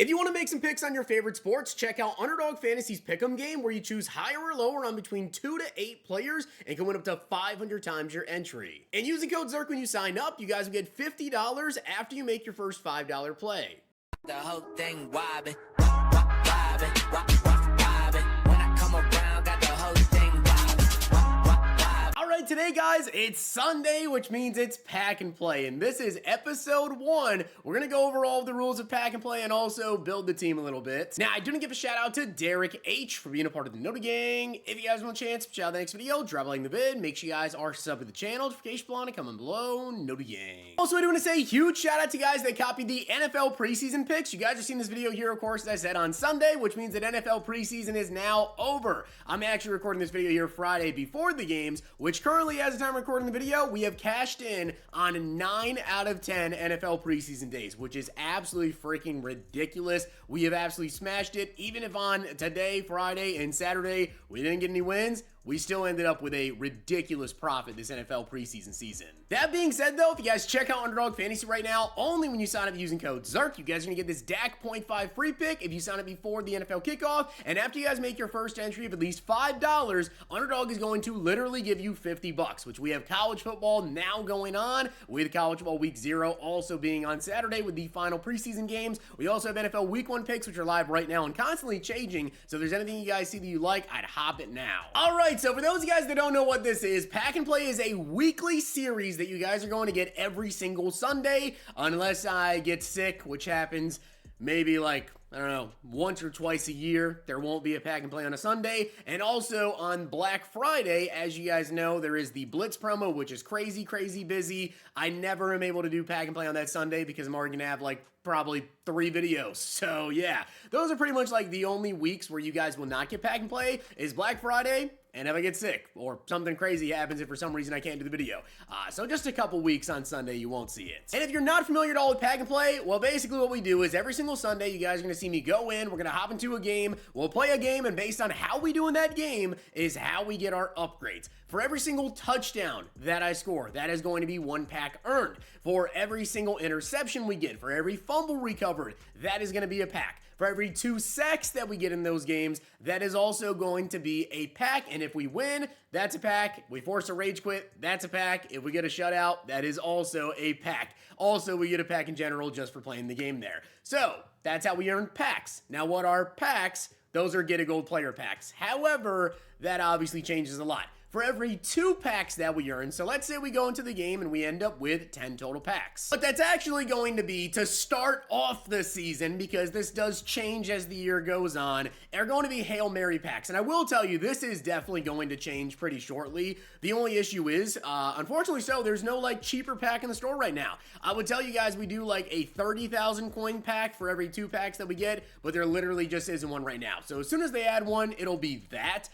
If you want to make some picks on your favorite sports, check out Underdog Fantasy's Pick'em game where you choose higher or lower on between 2 to 8 players and can win up to 500 times your entry. And using code ZIRK when you sign up, you guys will get $50 after you make your first $5 play. The whole thing wobbin', wobbin', wobbin'. When I come around, got the whole thing wobbin'. Alright, today guys, it's Sunday, which means it's Pack and Play, and this is episode 1. We're gonna go over all of the rules of Pack and Play and also build the team a little bit. Now, I do want to give a shout out to Derek H for being a part of the Nota Gang. If you guys want a chance, check out the next video, drop a like in the vid, make sure you guys are subbed to the channel, notification bell on comment below, Nota Gang. Also, I do want to say huge shout out to you guys that copied the NFL preseason picks. You guys are seeing this video here, of course, as I said, on Sunday, which means that NFL preseason is now over. I'm actually recording this video here Friday before the games, which currently, as the time recording the video, we have cashed in on 9 out of 10 NFL preseason days, which is absolutely freaking ridiculous. We have absolutely smashed it. Even if on today, Friday, and Saturday, we didn't get any wins, we still ended up with a ridiculous profit this NFL preseason season. That being said, though, if you guys check out Underdog Fantasy right now, only when you sign up using code ZIRK, you guys are going to get this DAC 0.5 free pick if you sign up before the NFL kickoff. And after you guys make your first entry of at least $5, Underdog is going to literally give you $50, which we have college football now going on, with college football week 0 also being on Saturday with the final preseason games. We also have NFL week 1 picks, which are live right now and constantly changing. So if there's anything you guys see that you like, I'd hop it now. All right. So for those of you guys that don't know what this is, Pack and Play is a weekly series that you guys are going to get every single Sunday, unless I get sick, which happens maybe like, I don't know, once or twice a year. There won't be a Pack and Play on a Sunday. And also on Black Friday, as you guys know, there is the Blitz promo, which is crazy busy. I never am able to do Pack and Play on that Sunday because I'm already gonna have like probably 3 videos. So yeah, those are pretty much like the only weeks where you guys will not get Pack and Play is Black Friday, and if I get sick or something crazy happens if for some reason I can't do the video. So just a couple weeks on Sunday, you won't see it. And if you're not familiar at all with Pack and Play, well, basically what we do is every single Sunday, you guys are going to see me go in, we're going to hop into a game, we'll play a game, and based on how we do in that game is how we get our upgrades. For every single touchdown that I score, that is going to be 1 pack earned. For every single interception we get, for every fumble recovered, that is going to be a pack. For every 2 sacks that we get in those games, that is also going to be a pack. And if we win, that's a pack. If we force a rage quit, that's a pack. If we get a shutout, that is also a pack. Also, we get a pack in general just for playing the game there. So that's how we earn packs. Now, what are packs? Those are get a gold player packs. However, that obviously changes a lot. For every 2 packs that we earn, so let's say we go into the game and we end up with 10 total packs. But that's actually going to be to start off the season, because this does change as the year goes on, are going to be Hail Mary packs. And I will tell you, this is definitely going to change pretty shortly. The only issue is, unfortunately so, there's no like cheaper pack in the store right now. I would tell you guys we do like a 30,000 coin pack for every 2 packs that we get, but there literally just isn't one right now. So as soon as they add one, it'll be that.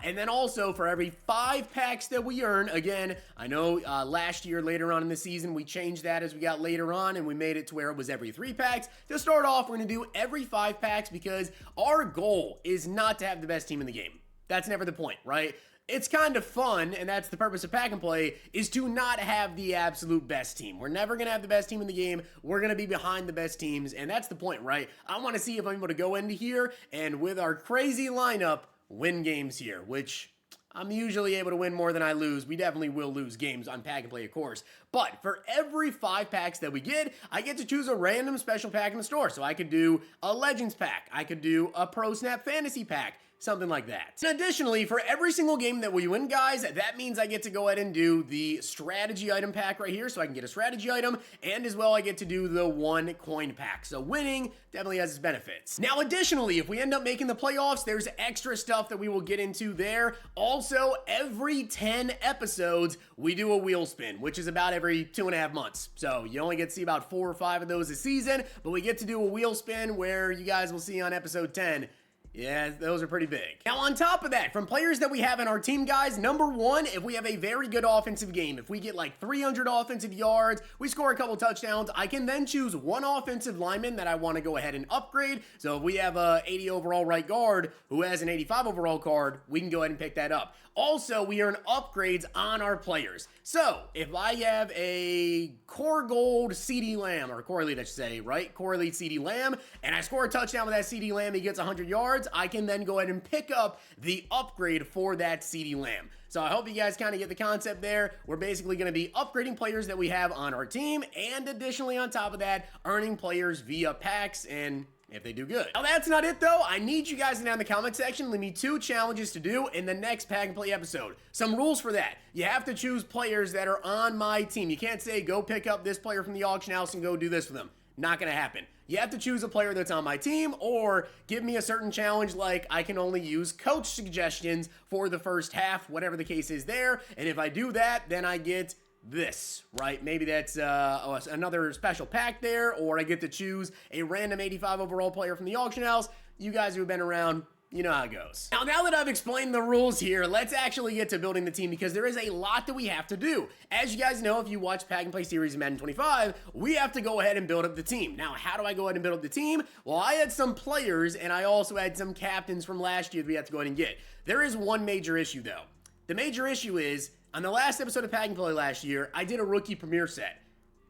And then also for every 5 packs that we earn, again, I know last year later on in the season we changed that as we got later on and we made it to where it was every 3 packs. To start off, we're going to do every 5 packs because our goal is not to have the best team in the game. That's never the point, right? It's kind of fun, and that's the purpose of Pack and Play, is to not have the absolute best team. We're never going to have the best team in the game. We're going to be behind the best teams, and that's the point, right? I want to see if I'm able to go into here and with our crazy lineup, win games here, which I'm usually able to win more than I lose. We definitely will lose games on Pack and Play, of course. But for every 5 packs that we get, I get to choose a random special pack in the store. So I could do a Legends pack. I could do a Pro Snap Fantasy pack. Something like that. And additionally, for every single game that we win, guys, that means I get to go ahead and do the strategy item pack right here, so I can get a strategy item, and as well I get to do the 1 coin pack. So winning definitely has its benefits. Now, additionally, if we end up making the playoffs, there's extra stuff that we will get into there. Also, every 10 episodes, we do a wheel spin, which is about every 2.5 months. So you only get to see about 4 or 5 of those a season, but we get to do a wheel spin where you guys will see on episode 10, Yeah, those are pretty big. Now, on top of that, from players that we have in our team, guys, number one, if we have a very good offensive game, if we get like 300 offensive yards, we score a couple touchdowns, I can then choose one offensive lineman that I want to go ahead and upgrade. So if we have a 80 overall right guard who has an 85 overall card, we can go ahead and pick that up. Also, we earn upgrades on our players. So if I have a core gold CD Lamb, or core elite, I should say, right? Core elite CD Lamb, and I score a touchdown with that CD Lamb, he gets 100 yards, I can then go ahead and pick up the upgrade for that CD Lamb. So I hope you guys kind of get the concept there. We're basically going to be upgrading players that we have on our team, and additionally on top of that, earning players via packs and if they do good. Now, that's not it, though. I need you guys down in the comment section. Leave me 2 challenges to do in the next Pack and Play episode. Some rules for that. You have to choose players that are on my team. You can't say, go pick up this player from the auction house and go do this for them. Not gonna happen. You have to choose a player that's on my team, or give me a certain challenge like I can only use coach suggestions for the first half, whatever the case is there. And if I do that, then I get this, right? Maybe that's another special pack there, or I get to choose a random 85 overall player from the auction house. You guys who have been around, you know how it goes. Now that I've explained the rules here, let's actually get to building the team, because there is a lot that we have to do. As you guys know, if you watch Pack and Play series in Madden 25, we have to go ahead and build up the team. Now, how do I go ahead and build up the team? Well, I had some players, and I also had some captains from last year that we have to go ahead and get. There is one major issue, though. The major issue is, on the last episode of Pack and Play last year, I did a rookie premiere set.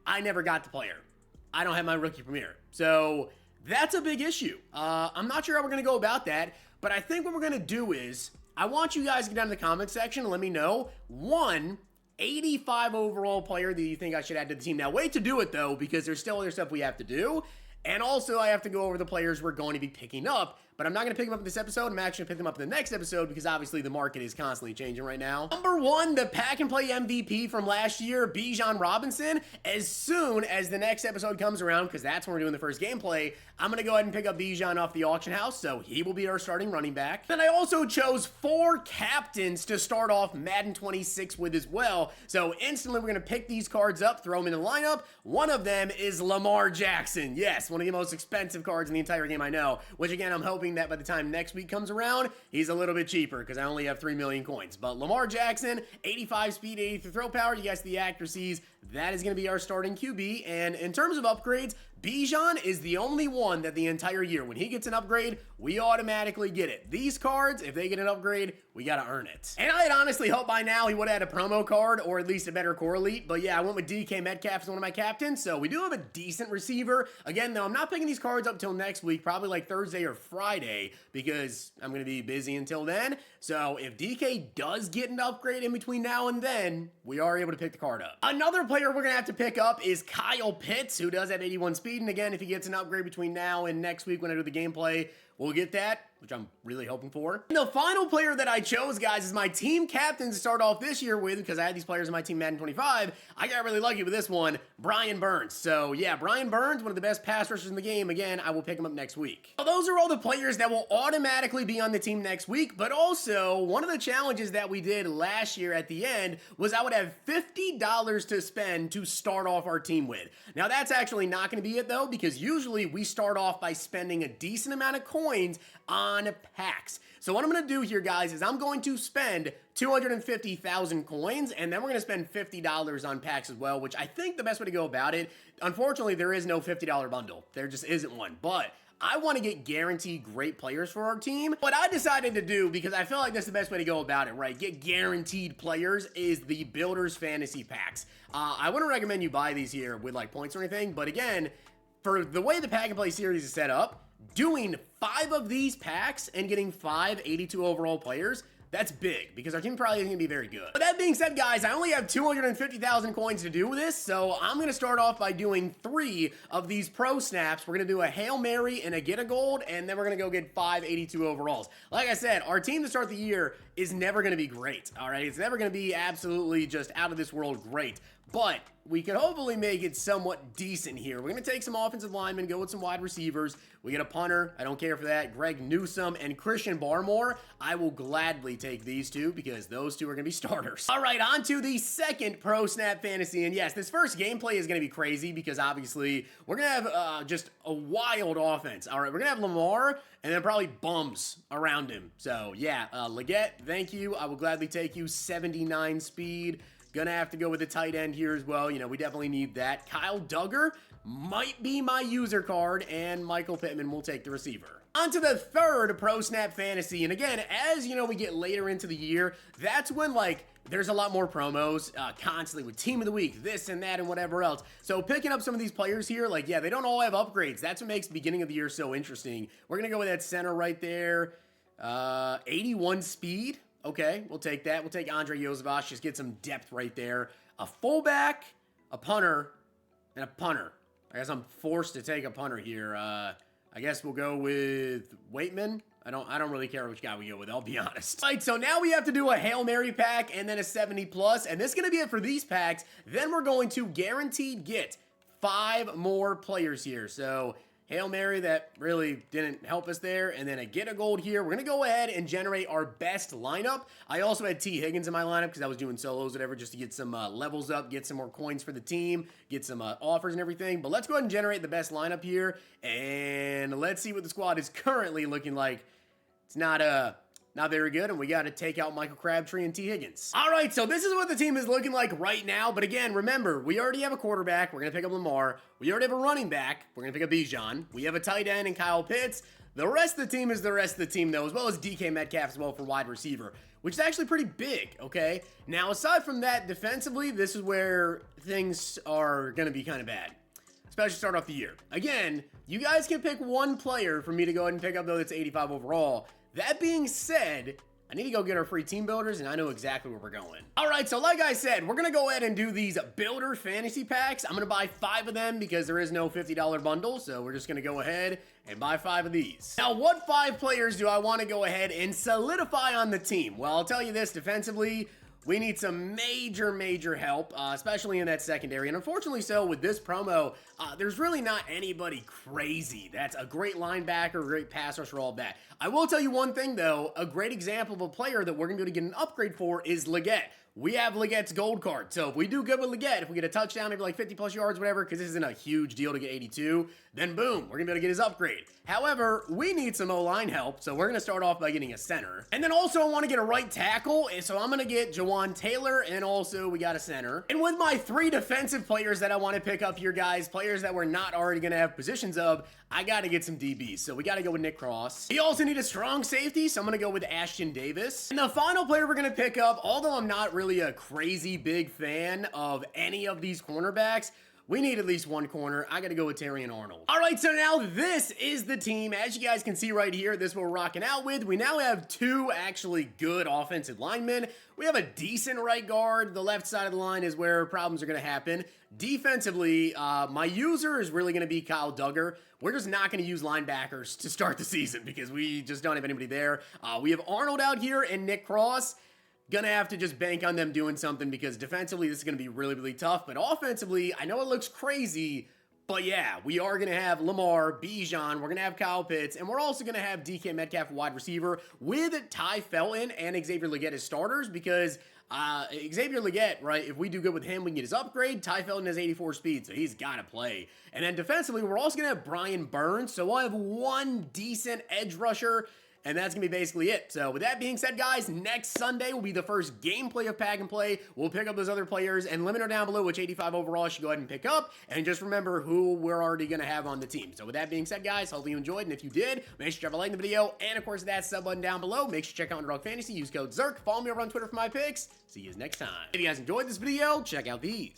I never got the player. I don't have my rookie premiere. So that's a big issue. I'm not sure how we're going to go about that, but I think what we're going to do is, I want you guys to get down in the comment section and let me know one 85 overall player that you think I should add to the team. Now, wait to do it, though, because there's still other stuff we have to do. And also, I have to go over the players we're going to be picking up, but I'm not going to pick them up in this episode. I'm actually going to pick them up in the next episode, because obviously the market is constantly changing right now. Number one, the Pack and Play MVP from last year, Bijan Robinson. As soon as the next episode comes around, because that's when we're doing the first gameplay, I'm going to go ahead and pick up Bijan off the auction house, so he will be our starting running back. Then I also chose 4 captains to start off Madden 26 with as well. So instantly we're going to pick these cards up, throw them in the lineup. One of them is Lamar Jackson. Yes, one of the most expensive cards in the entire game, I know, which again, I'm hoping that by the time next week comes around, he's a little bit cheaper, because I only have 3 million coins. But Lamar Jackson, 85 speed, 83 throw power, you guys see the accuracies. That is going to be our starting QB. And in terms of upgrades, Bijan is the only one that the entire year, when he gets an upgrade, we automatically get it. These cards, if they get an upgrade, we got to earn it. And I had honestly hoped by now he would have had a promo card, or at least a better core elite. But yeah, I went with DK Metcalf as one of my captains, so we do have a decent receiver. Again, though, I'm not picking these cards up till next week, probably like Thursday or Friday, because I'm going to be busy until then. So if DK does get an upgrade in between now and then, we are able to pick the card up. Another player we're going to have to pick up is Kyle Pitts, who does have 81 speed. And again, if he gets an upgrade between now and next week when I do the gameplay, we'll get that, which I'm really hoping for. And the final player that I chose, guys, is my team captain to start off this year with, because I had these players in my team Madden 25. I got really lucky with this one, Brian Burns. So yeah, Brian Burns, one of the best pass rushers in the game. Again, I will pick him up next week. So those are all the players that will automatically be on the team next week, but also one of the challenges that we did last year at the end was I would have $50 to spend to start off our team with. Now that's actually not going to be it, though, because usually we start off by spending a decent amount of coins on packs. So what I'm going to do here, guys, is I'm going to spend 250,000 coins, and then we're going to spend $50 on packs as well, which I think the best way to go about it. Unfortunately, there is no $50 bundle. There just isn't one, but I want to get guaranteed great players for our team. What I decided to do, because I feel like that's the best way to go about it, right? Get guaranteed players, is the Builders Fantasy Packs. I wouldn't recommend you buy these here with like points or anything, but again, for the way the Pack and Play series is set up, doing 5 of these packs and getting 5 82 overall players, that's big, because our team probably isn't going to be very good. But that being said, guys, I only have 250,000 coins to do with this, so I'm going to start off by doing 3 of these pro snaps. We're going to do a Hail Mary and a Get a Gold, and then we're going to go get 5 82 overalls. Like I said, our team to start the year is never going to be great, all right? It's never going to be absolutely just out of this world great. but we could hopefully make it somewhat decent here. We're going to take some offensive linemen, go with some wide receivers. We get a punter. I don't care for that. Greg Newsome and Christian Barmore. I will gladly take these two because those two are going to be starters. All right, on to the second Pro Snap Fantasy. And yes, this first gameplay is going to be crazy because obviously we're going to have just a wild offense. All right, we're going to have Lamar and then probably bums around him. So yeah, Leggett, thank you. I will gladly take you. 79 speed. Gonna have to go with the tight end here as well. You know, we definitely need that. Kyle Duggar might be my user card, and Michael Pittman will take the receiver. On to the third Pro Snap Fantasy. And again, as you know, we get later into the year, that's when, like, there's a lot more promos constantly with Team of the Week, this and that and whatever else. So picking up some of these players here, like, yeah, they don't all have upgrades. That's what makes the beginning of the year so interesting. We're gonna go with that center right there. 81 speed. Okay, we'll take that. We'll take Andre Yosevach. Just get some depth right there. A fullback, a punter, and a punter. I guess I'm forced to take a punter here. I guess we'll go with Waitman. I don't really care which guy we go with, I'll be honest. All right, so now we have to do a Hail Mary pack and then a 70 plus, and this is going to be it for these packs. Then we're going to guaranteed get 5 more players here. So Hail Mary, that really didn't help us there. And then a get a gold here. We're going to go ahead and generate our best lineup. I also had T. Higgins in my lineup because I was doing solos, whatever, just to get some levels up, get some more coins for the team, get some offers and everything. But let's go ahead and generate the best lineup here. And let's see what the squad is currently looking like. It's not very good, and we got to take out Michael Crabtree and T. Higgins. All right, so this is what the team is looking like right now. But again, remember, we already have a quarterback. We're going to pick up Lamar. We already have a running back. We're going to pick up Bijan. We have a tight end in Kyle Pitts. The rest of the team is the rest of the team, though, as well as DK Metcalf as well for wide receiver, which is actually pretty big, okay? Now, aside from that, defensively, this is where things are going to be kind of bad, especially to start off the year. Again, you guys can pick one player for me to go ahead and pick up, though, that's 85 overall. That being said, I need to go get our free team builders, and I know exactly where we're going. All right, so like I said, we're going to go ahead and do these builder fantasy packs. I'm going to buy 5 of them because there is no $50 bundle, so we're just going to go ahead and buy 5 of these. Now, what 5 players do I want to go ahead and solidify on the team? Well, I'll tell you this, defensively, we need some major help, especially in that secondary. And unfortunately so, with this promo, there's really not anybody crazy. That's a great linebacker, great pass rusher, all of that. I will tell you one thing, though. A great example of a player that we're going to be able to get an upgrade for is Leggett. We have Leggett's gold card. So if we do good with Leggett, if we get a touchdown, maybe like 50 plus yards, whatever, because this isn't a huge deal to get 82, then boom, we're going to be able to get his upgrade. However, we need some O-line help, so we're going to start off by getting a center. And then also I want to get a right tackle, and so I'm going to get Jawan Taylor, and also we got a center. And with my 3 defensive players that I want to pick up here, guys, players that we're not already going to have positions of, I got to get some DBs. So we got to go with Nick Cross. We also need a strong safety, so I'm going to go with Ashton Davis. And the final player we're going to pick up, although I'm not really a crazy big fan of any of these cornerbacks, we need at least one corner. I got to go with Terry and Arnold. All right, so now this is the team. As you guys can see right here, this is what we're rocking out with. We now have 2 actually good offensive linemen. We have a decent right guard. The left side of the line is where problems are going to happen. Defensively, my user is really going to be Kyle Duggar. We're just not going to use linebackers to start the season because we just don't have anybody there. We have Arnold out here and Nick Cross. Gonna have to just bank on them doing something because defensively this is gonna be really tough. But offensively, I know it looks crazy, but yeah, we are gonna have Lamar, Bijan, we're gonna have Kyle Pitts, and we're also gonna have DK Metcalf wide receiver with Ty Felton and Xavier Leggett as starters because Xavier Leggett, right, if we do good with him, we can get his upgrade. Ty Felton has 84 speed, so he's got to play. And then defensively, we're also going to have Brian Burns, so we'll have one decent edge rusher, and that's going to be basically it. So with that being said, guys, next Sunday will be the first gameplay of Pack and Play. We'll pick up those other players, and let me know down below which 85 overall I should go ahead and pick up, and just remember who we're already going to have on the team. So with that being said, guys, hopefully you enjoyed, and if you did, make sure to drop a like in the video, and of course that sub button down below. Make sure to check out Underdog Fantasy, use code ZERK, follow me over on Twitter for my picks. See you next time. If you guys enjoyed this video, check out these.